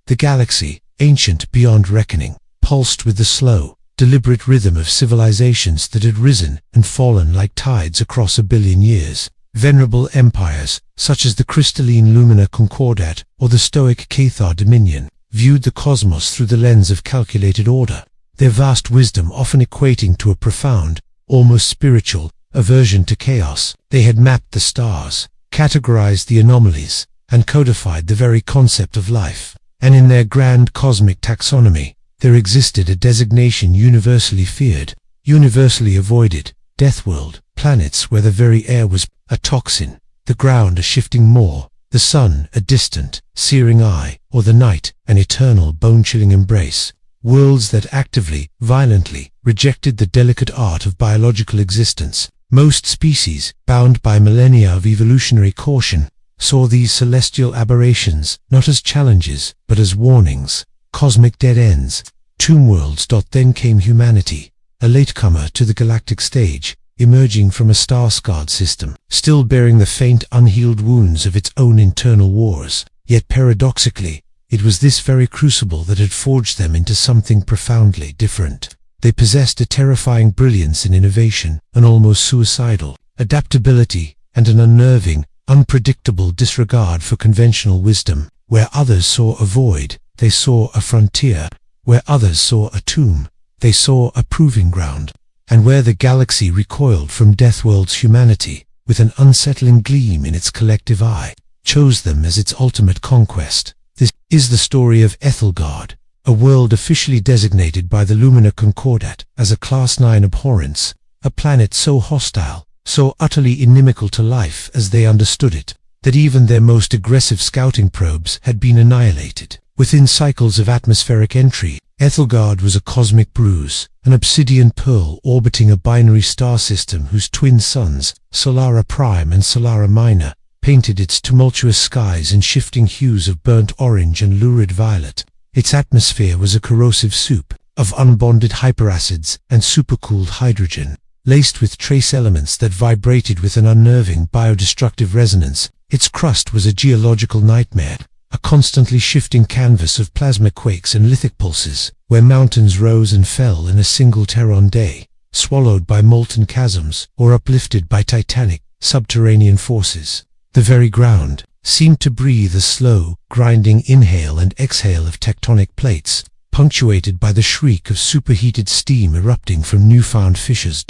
The galaxy, ancient beyond reckoning, pulsed with the slow, deliberate rhythm of civilizations that had risen and fallen like tides across 1 billion years. Venerable empires, such as the crystalline Lumina Concordat or the stoic Cathar Dominion, viewed the cosmos through the lens of calculated order, their vast wisdom often equating to a profound, almost spiritual, aversion to chaos. They had mapped the stars, categorized the anomalies, and codified the very concept of life. And in their grand cosmic taxonomy, there existed a designation universally feared, universally avoided: Deathworld. Planets where the very air was a toxin, the ground a shifting moor, the sun a distant, searing eye, or the night an eternal bone-chilling embrace. Worlds that actively, violently, rejected the delicate art of biological existence. Most species, bound by millennia of evolutionary caution, saw these celestial aberrations not as challenges, but as warnings, cosmic dead ends, tomb worlds. Then came humanity, a latecomer to the galactic stage, emerging from a star-scarred system, still bearing the faint, unhealed wounds of its own internal wars. Yet paradoxically, it was this very crucible that had forged them into something profoundly different. They possessed a terrifying brilliance in innovation, an almost suicidal adaptability, and an unnerving, unpredictable disregard for conventional wisdom. Where others saw a void, they saw a frontier. Where others saw a tomb, they saw a proving ground. And where the galaxy recoiled from Deathworld's humanity, with an unsettling gleam in its collective eye, chose them as its ultimate conquest. This is the story of Aethelgard, a world officially designated by the Lumina Concordat as a Class-9 Abhorrence, a planet so hostile, so utterly inimical to life as they understood it, that even their most aggressive scouting probes had been annihilated. Within cycles of atmospheric entry, Aethelgard was a cosmic bruise, an obsidian pearl orbiting a binary star system whose twin suns, Solara Prime and Solara Minor, painted its tumultuous skies in shifting hues of burnt orange and lurid violet. Its atmosphere was a corrosive soup of unbonded hyperacids and supercooled hydrogen, laced with trace elements that vibrated with an unnerving biodestructive resonance. Its crust was a geological nightmare, a constantly shifting canvas of plasma quakes and lithic pulses, where mountains rose and fell in a single Terran day, swallowed by molten chasms or uplifted by titanic, subterranean forces. The very ground seemed to breathe a slow, grinding inhale and exhale of tectonic plates, punctuated by the shriek of superheated steam erupting from newfound fissures.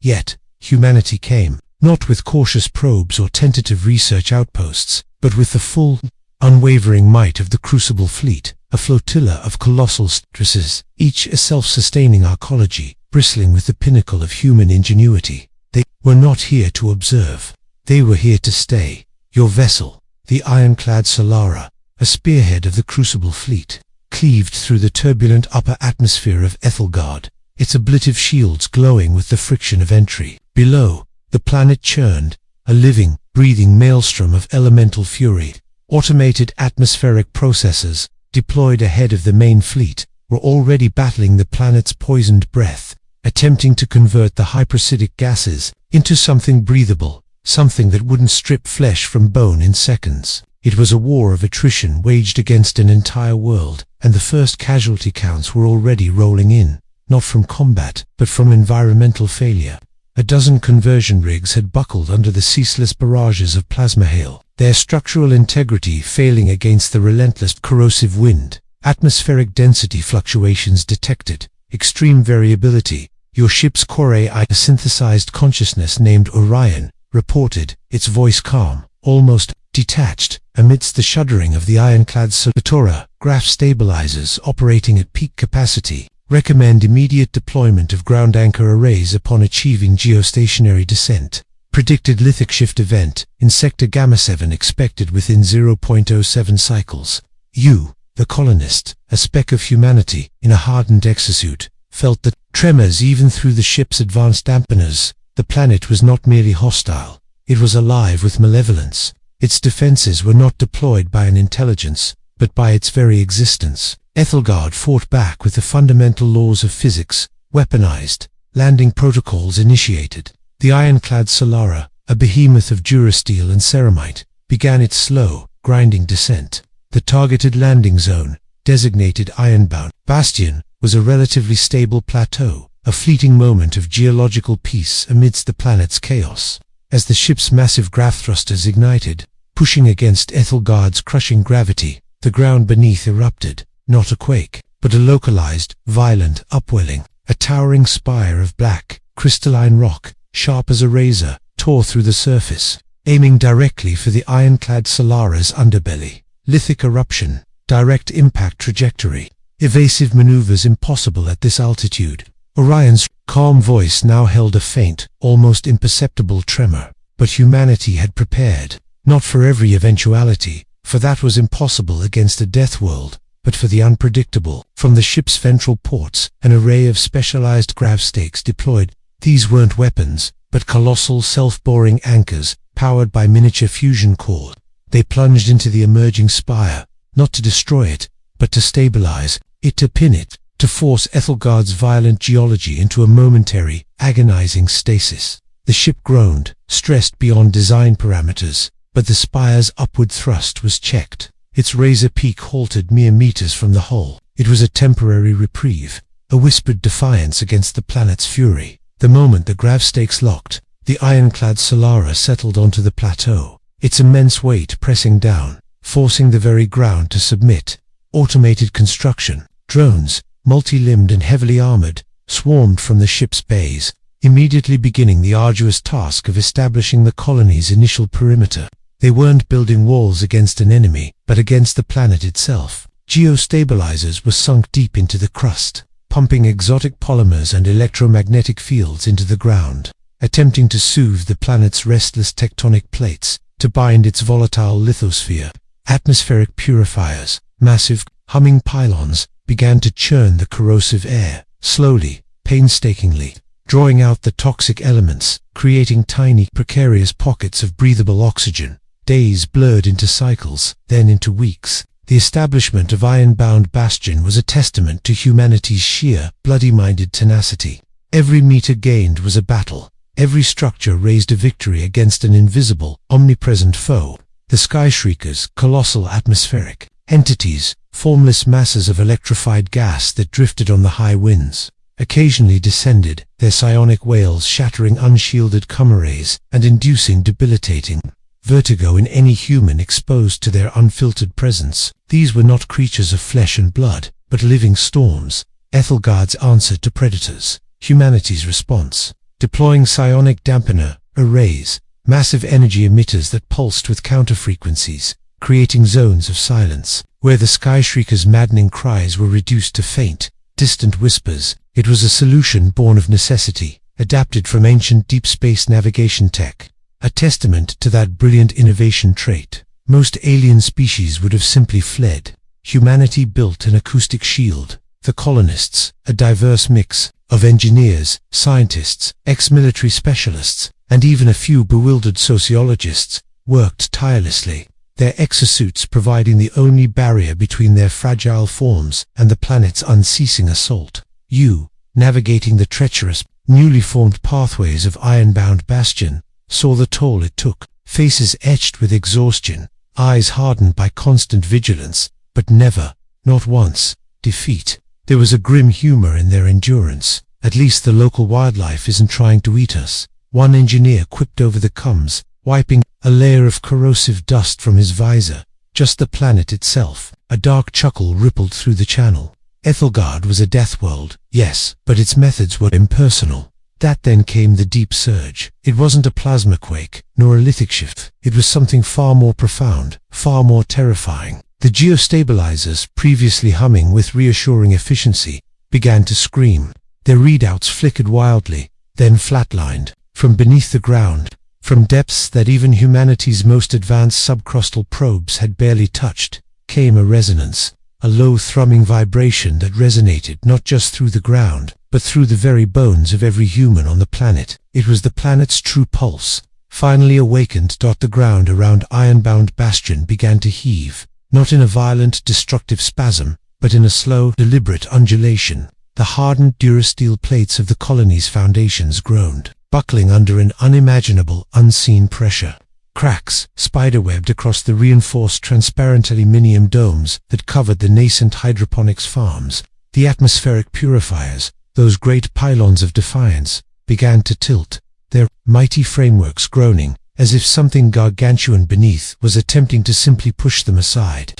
Yet, humanity came, not with cautious probes or tentative research outposts, but with the full, unwavering might of the Crucible Fleet, a flotilla of colossal stresses, each a self-sustaining arcology, bristling with the pinnacle of human ingenuity. They were not here to observe. They were here to stay. Your vessel, the ironclad Solara, a spearhead of the Crucible Fleet, cleaved through the turbulent upper atmosphere of Aethelgard, its ablative shields glowing with the friction of entry. Below, the planet churned, a living, breathing maelstrom of elemental fury. Automated atmospheric processors, deployed ahead of the main fleet, were already battling the planet's poisoned breath, attempting to convert the hyperacidic gases into something breathable, something that wouldn't strip flesh from bone in seconds. It was a war of attrition waged against an entire world, and the first casualty counts were already rolling in, not from combat, but from environmental failure. A dozen conversion rigs had buckled under the ceaseless barrages of plasma hail, their structural integrity failing against the relentless corrosive wind. Atmospheric density fluctuations detected, extreme variability. Your ship's core AI, a synthesized consciousness named Orion, reported, its voice calm, almost detached, amidst the shuddering of the ironclad Solara. Graph stabilizers operating at peak capacity recommend immediate deployment of ground anchor arrays upon achieving geostationary descent. Predicted lithic shift event in Sector Gamma 7 expected within 0.07 cycles. You, the colonist, a speck of humanity in a hardened exosuit, felt the tremors even through the ship's advanced dampeners. The planet was not merely hostile, it was alive with malevolence. Its defenses were not deployed by an intelligence, but by its very existence. Aethelgard fought back with the fundamental laws of physics, weaponized, landing protocols initiated. The ironclad Solara, a behemoth of durasteel and ceramite, began its slow, grinding descent. The targeted landing zone, designated Ironbound Bastion, was a relatively stable plateau, a fleeting moment of geological peace amidst the planet's chaos. As the ship's massive grav thrusters ignited, pushing against Aethelgard's crushing gravity, the ground beneath erupted, not a quake, but a localized, violent upwelling. A towering spire of black, crystalline rock, sharp as a razor, tore through the surface, aiming directly for the ironclad Solara's underbelly. Lithic eruption, direct impact trajectory, evasive maneuvers impossible at this altitude. Orion's calm voice now held a faint, almost imperceptible tremor. But humanity had prepared, not for every eventuality, for that was impossible against a Deathworld, but for the unpredictable. From the ship's ventral ports, an array of specialized grav stakes deployed. These weren't weapons, but colossal self-boring anchors, powered by miniature fusion cores. They plunged into the emerging spire, not to destroy it, but to stabilize it, to pin it, to force Aethelgard's violent geology into a momentary, agonizing stasis. The ship groaned, stressed beyond design parameters, but the spire's upward thrust was checked. Its razor peak halted mere meters from the hull. It was a temporary reprieve, a whispered defiance against the planet's fury. The moment the grav stakes locked, the ironclad Solara settled onto the plateau, its immense weight pressing down, forcing the very ground to submit. Automated construction, drones, multi-limbed and heavily armored, swarmed from the ship's bays, immediately beginning the arduous task of establishing the colony's initial perimeter. They weren't building walls against an enemy, but against the planet itself. Geostabilizers were sunk deep into the crust, pumping exotic polymers and electromagnetic fields into the ground, attempting to soothe the planet's restless tectonic plates, to bind its volatile lithosphere. Atmospheric purifiers, massive, humming pylons, began to churn the corrosive air, slowly, painstakingly, drawing out the toxic elements, creating tiny, precarious pockets of breathable oxygen. Days blurred into cycles, then into weeks. The establishment of Ironbound Bastion was a testament to humanity's sheer, bloody-minded tenacity. Every meter gained was a battle. Every structure raised a victory against an invisible, omnipresent foe. The Skyshriekers, colossal atmospheric entities, formless masses of electrified gas that drifted on the high winds, occasionally descended, their psionic wails shattering unshielded commerays and inducing debilitating vertigo in any human exposed to their unfiltered presence. These were not creatures of flesh and blood, but living storms. Aethelgard's answer to predators. Humanity's response. Deploying psionic dampener arrays, massive energy emitters that pulsed with counterfrequencies, creating zones of silence, where the Skyshrieker's maddening cries were reduced to faint, distant whispers. It was a solution born of necessity, adapted from ancient deep space navigation tech. A testament to that brilliant innovation trait. Most alien species would have simply fled. Humanity built an acoustic shield. The colonists, a diverse mix of engineers, scientists, ex-military specialists, and even a few bewildered sociologists, worked tirelessly, their exosuits providing the only barrier between their fragile forms and the planet's unceasing assault. You, navigating the treacherous, newly formed pathways of Ironbound Bastion, saw the toll it took, faces etched with exhaustion, eyes hardened by constant vigilance, but never, not once, defeat. There was a grim humor in their endurance. At least the local wildlife isn't trying to eat us, one engineer quipped over the coms, wiping a layer of corrosive dust from his visor. Just the planet itself. A dark chuckle rippled through the channel. Aethelgard was a Deathworld, yes, but its methods were impersonal. That then came the deep surge. It wasn't a plasma quake, nor a lithic shift. It was something far more profound, far more terrifying. The geostabilizers, previously humming with reassuring efficiency, began to scream. Their readouts flickered wildly, then flatlined. From beneath the ground, from depths that even humanity's most advanced subcrustal probes had barely touched, came a resonance, a low thrumming vibration that resonated not just through the ground, but through the very bones of every human on the planet. It was the planet's true pulse, finally awakened. The ground around Ironbound Bastion began to heave, not in a violent, destructive spasm, but in a slow, deliberate undulation. The hardened durasteel plates of the colony's foundations groaned, buckling under an unimaginable, unseen pressure. Cracks spiderwebbed across the reinforced transparent aluminium domes that covered the nascent hydroponics farms. The atmospheric purifiers, those great pylons of defiance, began to tilt, their mighty frameworks groaning, as if something gargantuan beneath was attempting to simply push them aside.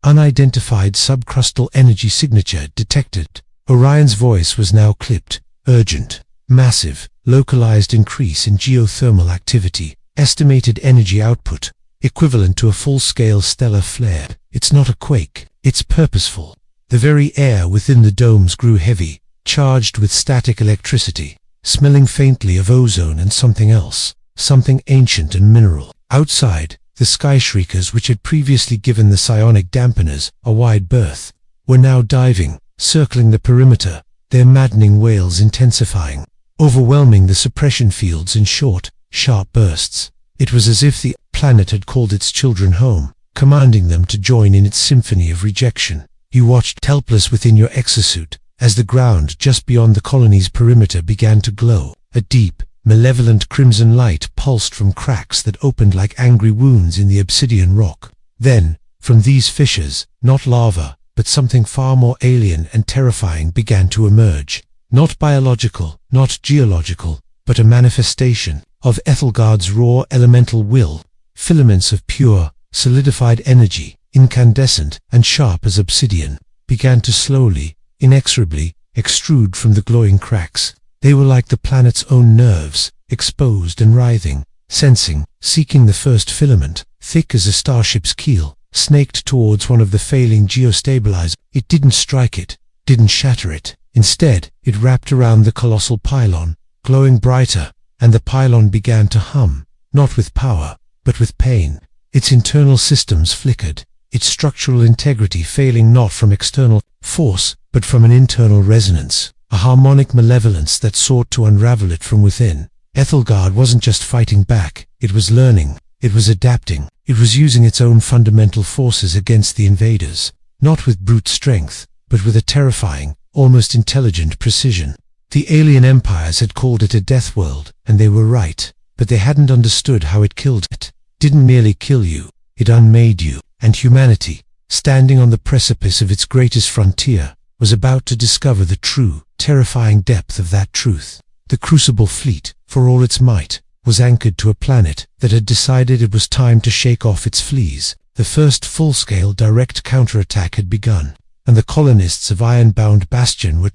Unidentified subcrustal energy signature detected. Orion's voice was now clipped. Urgent, massive, localized increase in geothermal activity. Estimated energy output, equivalent to a full-scale stellar flare. It's not a quake, it's purposeful. The very air within the domes grew heavy, charged with static electricity, smelling faintly of ozone and something else, something ancient and mineral. Outside, the skyshriekers which had previously given the psionic dampeners a wide berth, were now diving, circling the perimeter, their maddening wails intensifying, overwhelming the suppression fields in short, sharp bursts. It was as if the planet had called its children home, commanding them to join in its symphony of rejection. You watched helpless within your exosuit, as the ground just beyond the colony's perimeter began to glow. A deep, malevolent crimson light pulsed from cracks that opened like angry wounds in the obsidian rock. Then, from these fissures, not lava, but something far more alien and terrifying began to emerge. Not biological, not geological, but a manifestation of Aethelgard's raw elemental will, filaments of pure, solidified energy, incandescent and sharp as obsidian, began to slowly, inexorably, extrude from the glowing cracks. They were like the planet's own nerves, exposed and writhing, sensing, seeking the first filament, thick as a starship's keel, snaked towards one of the failing geostabilizers. It didn't strike it, didn't shatter it. Instead, it wrapped around the colossal pylon, glowing brighter, and the pylon began to hum, not with power, but with pain. Its internal systems flickered, its structural integrity failing not from external force, but from an internal resonance, a harmonic malevolence that sought to unravel it from within. Aethelgard wasn't just fighting back, it was learning, it was adapting, it was using its own fundamental forces against the invaders, not with brute strength, but with a terrifying, almost intelligent precision. The alien empires had called it a Deathworld, and they were right, but they hadn't understood how it killed it. Didn't merely kill you, it unmade you, and humanity, standing on the precipice of its greatest frontier, was about to discover the true, terrifying depth of that truth. The Crucible Fleet, for all its might, was anchored to a planet that had decided it was time to shake off its fleas. The first full-scale direct counterattack had begun, and the colonists of Ironbound Bastion were